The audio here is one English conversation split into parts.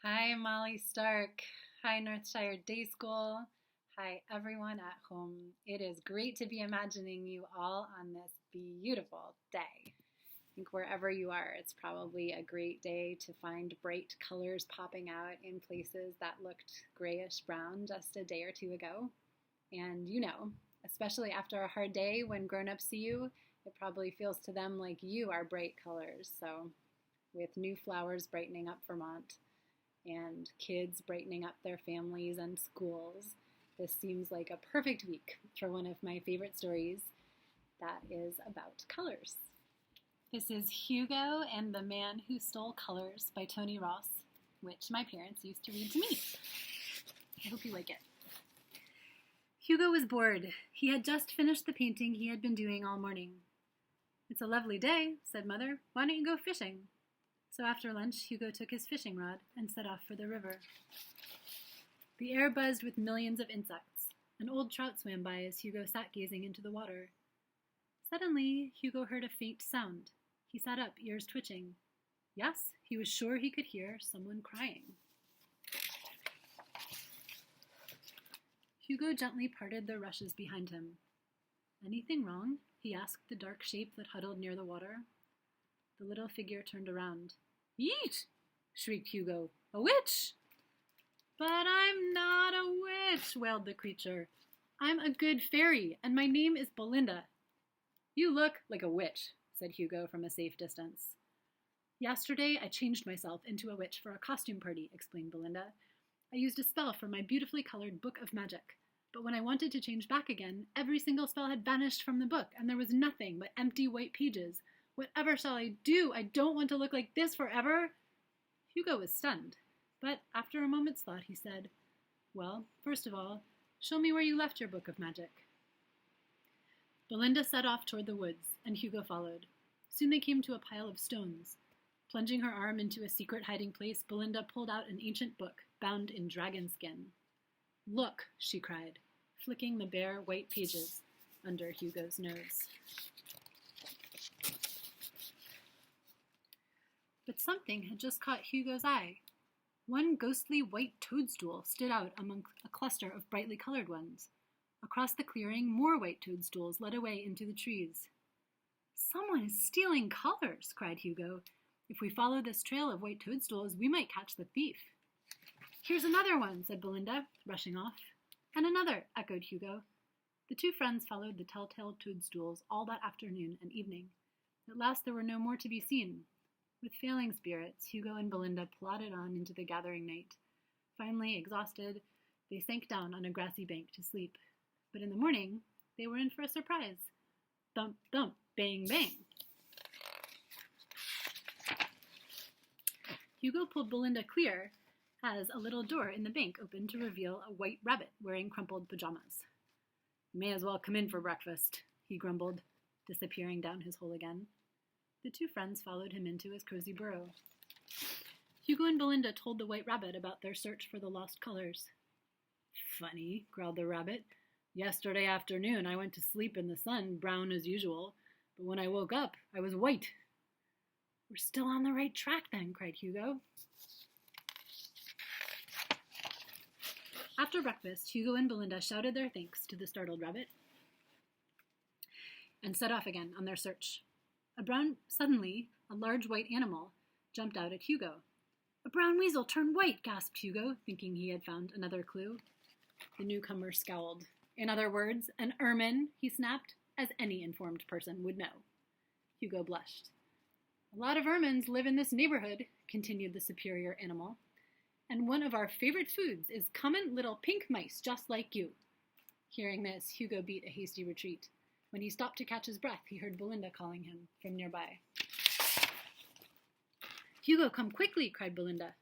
Hi, Molly Stark. Hi, Northshire Day School. Hi, everyone at home. It is great to be imagining you all on this beautiful day. I think wherever you are, it's probably a great day to find bright colors popping out in places that looked grayish brown just a day or two ago. And especially after a hard day when grown-ups see you, it probably feels to them like you are bright colors. So, with new flowers brightening up Vermont, and kids brightening up their families and schools, this seems like a perfect week for one of my favorite stories that is about colors. This is Hugo and the Man Who Stole Colors by Tony Ross, which my parents used to read to me. I hope you like it. Hugo was bored. He had just finished the painting he had been doing all morning. "It's a lovely day," said Mother. "Why don't you go fishing?" So after lunch, Hugo took his fishing rod and set off for the river. The air buzzed with millions of insects. An old trout swam by as Hugo sat gazing into the water. Suddenly, Hugo heard a faint sound. He sat up, ears twitching. Yes, he was sure he could hear someone crying. Hugo gently parted the rushes behind him. "Anything wrong?" he asked the dark shape that huddled near the water. The little figure turned around. "Yeet!" shrieked Hugo. "A witch!" "But I'm not a witch," wailed the creature. "I'm a good fairy, and my name is Belinda." "You look like a witch," said Hugo from a safe distance. "Yesterday I changed myself into a witch for a costume party," explained Belinda. "I used a spell from my beautifully colored book of magic. But when I wanted to change back again, every single spell had vanished from the book, and there was nothing but empty white pages. Whatever shall I do? I don't want to look like this forever." Hugo was stunned, but after a moment's thought he said, "Well, first of all, show me where you left your book of magic." Belinda set off toward the woods, and Hugo followed. Soon they came to a pile of stones. Plunging her arm into a secret hiding place, Belinda pulled out an ancient book, bound in dragon skin. "Look," she cried, flicking the bare white pages under Hugo's nose. But something had just caught Hugo's eye. One ghostly white toadstool stood out among a cluster of brightly colored ones. Across the clearing, more white toadstools led away into the trees. "Someone is stealing colors," cried Hugo. "If we follow this trail of white toadstools, we might catch the thief." "Here's another one," said Belinda, rushing off. "And another," echoed Hugo. The two friends followed the telltale toadstools all that afternoon and evening. At last there were no more to be seen. With failing spirits, Hugo and Belinda plodded on into the gathering night. Finally, exhausted, they sank down on a grassy bank to sleep. But in the morning, they were in for a surprise. Thump, thump, bang, bang. Hugo pulled Belinda clear as a little door in the bank opened to reveal a white rabbit wearing crumpled pajamas. "You may as well come in for breakfast," he grumbled, disappearing down his hole again. The two friends followed him into his cozy burrow. Hugo and Belinda told the white rabbit about their search for the lost colors. "Funny," growled the rabbit. "Yesterday afternoon I went to sleep in the sun, brown as usual, but when I woke up, I was white." "We're still on the right track then," cried Hugo. After breakfast, Hugo and Belinda shouted their thanks to the startled rabbit and set off again on their search. Suddenly, a large white animal jumped out at Hugo. "A brown weasel turned white," gasped Hugo, thinking he had found another clue. The newcomer scowled. "In other words, an ermine," he snapped, as any informed person would know. Hugo blushed. "A lot of ermines live in this neighborhood," continued the superior animal, "and one of our favorite foods is common little pink mice just like you." Hearing this, Hugo beat a hasty retreat. When he stopped to catch his breath, he heard Belinda calling him from nearby. "Hugo, come quickly," cried Belinda.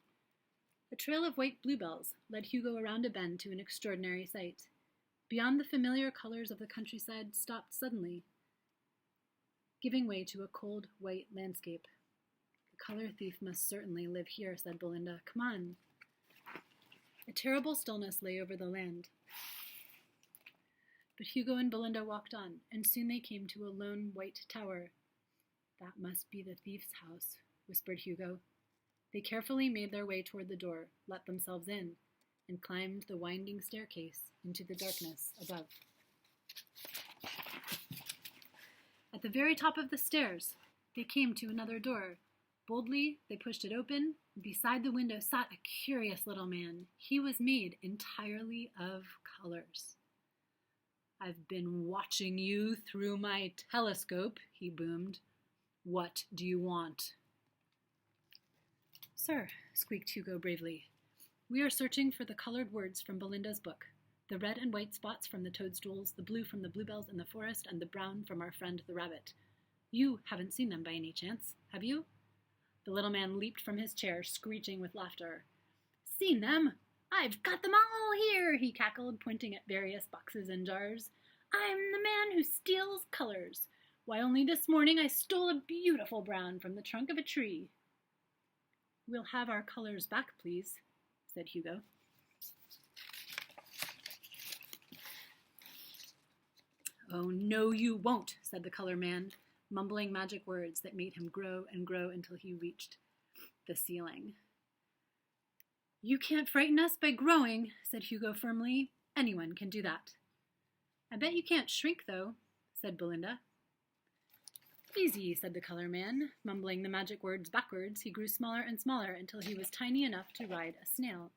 A trail of white bluebells led Hugo around a bend to an extraordinary sight. Beyond the familiar colors of the countryside stopped suddenly, giving way to a cold, white landscape. "The color thief must certainly live here," said Belinda. "Come on." A terrible stillness lay over the land. But Hugo and Belinda walked on, and soon they came to a lone white tower. "That must be the thief's house," whispered Hugo. They carefully made their way toward the door, let themselves in, and climbed the winding staircase into the darkness above. At the very top of the stairs, they came to another door. Boldly, they pushed it open. Beside the window sat a curious little man. He was made entirely of colors. "I've been watching you through my telescope," he boomed. "What do you want?" "Sir," squeaked Hugo bravely, "we are searching for the colored words from Belinda's book. The red and white spots from the toadstools, the blue from the bluebells in the forest, and the brown from our friend the rabbit. You haven't seen them by any chance, have you?" The little man leaped from his chair, screeching with laughter. "Seen them? I've got them all here," he cackled, pointing at various boxes and jars. "I'm the man who steals colors. Why, only this morning I stole a beautiful brown from the trunk of a tree." "We'll have our colors back, please," said Hugo. "Oh, no, you won't," said the color man, mumbling magic words that made him grow and grow until he reached the ceiling. "You can't frighten us by growing," said Hugo firmly. "Anyone can do that." "I bet you can't shrink, though," said Belinda. "Easy," said the color man. Mumbling the magic words backwards, he grew smaller and smaller until he was tiny enough to ride a snail.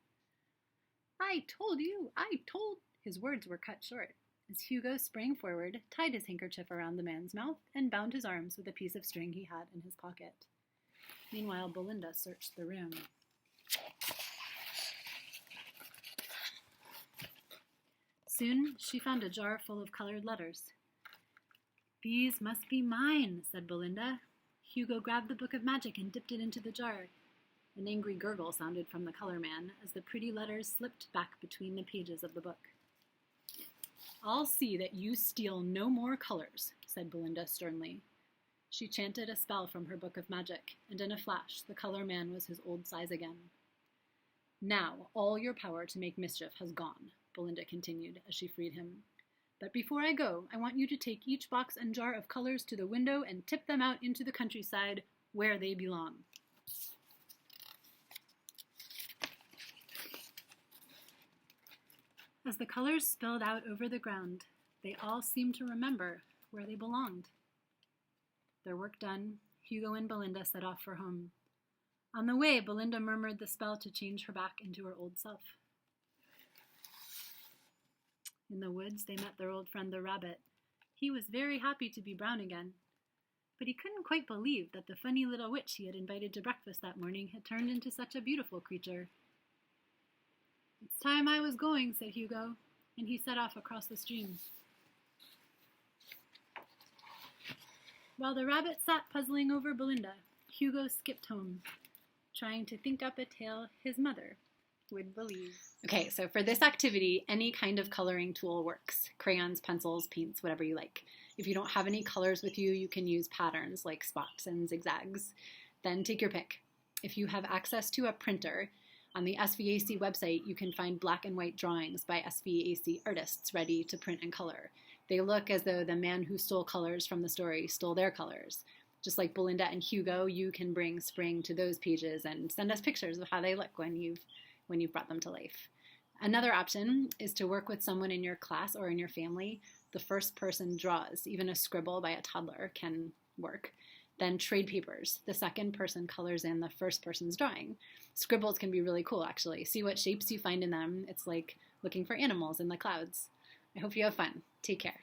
I told you! His words were cut short, as Hugo sprang forward, tied his handkerchief around the man's mouth, and bound his arms with a piece of string he had in his pocket. Meanwhile, Belinda searched the room. Soon she found a jar full of colored letters. "These must be mine," said Belinda. Hugo grabbed the book of magic and dipped it into the jar. An angry gurgle sounded from the color man as the pretty letters slipped back between the pages of the book. "I'll see that you steal no more colors," said Belinda sternly. She chanted a spell from her book of magic, and in a flash the color man was his old size again. "Now all your power to make mischief has gone," Belinda continued as she freed him. "But before I go, I want you to take each box and jar of colors to the window and tip them out into the countryside where they belong." As the colors spilled out over the ground, they all seemed to remember where they belonged. Their work done, Hugo and Belinda set off for home. On the way, Belinda murmured the spell to change her back into her old self. In the woods, they met their old friend the rabbit. He was very happy to be brown again, but he couldn't quite believe that the funny little witch he had invited to breakfast that morning had turned into such a beautiful creature. "It's time I was going," said Hugo, and he set off across the stream. While the rabbit sat puzzling over Belinda, Hugo skipped home, trying to think up a tale his mother would believe. Okay, so for this activity, any kind of coloring tool works. Crayons, pencils, paints, whatever you like. If you don't have any colors with you, you can use patterns like spots and zigzags. Then take your pick. If you have access to a printer, on the SVAC website, you can find black and white drawings by SVAC artists ready to print and color. They look as though the man who stole colors from the story stole their colors. Just like Belinda and Hugo, you can bring spring to those pages and send us pictures of how they look when you've brought them to life. Another option is to work with someone in your class or in your family. The first person draws. Even a scribble by a toddler can work. Then trade papers. The second person colors in the first person's drawing. Scribbles can be really cool, actually. See what shapes you find in them. It's like looking for animals in the clouds. I hope you have fun. Take care.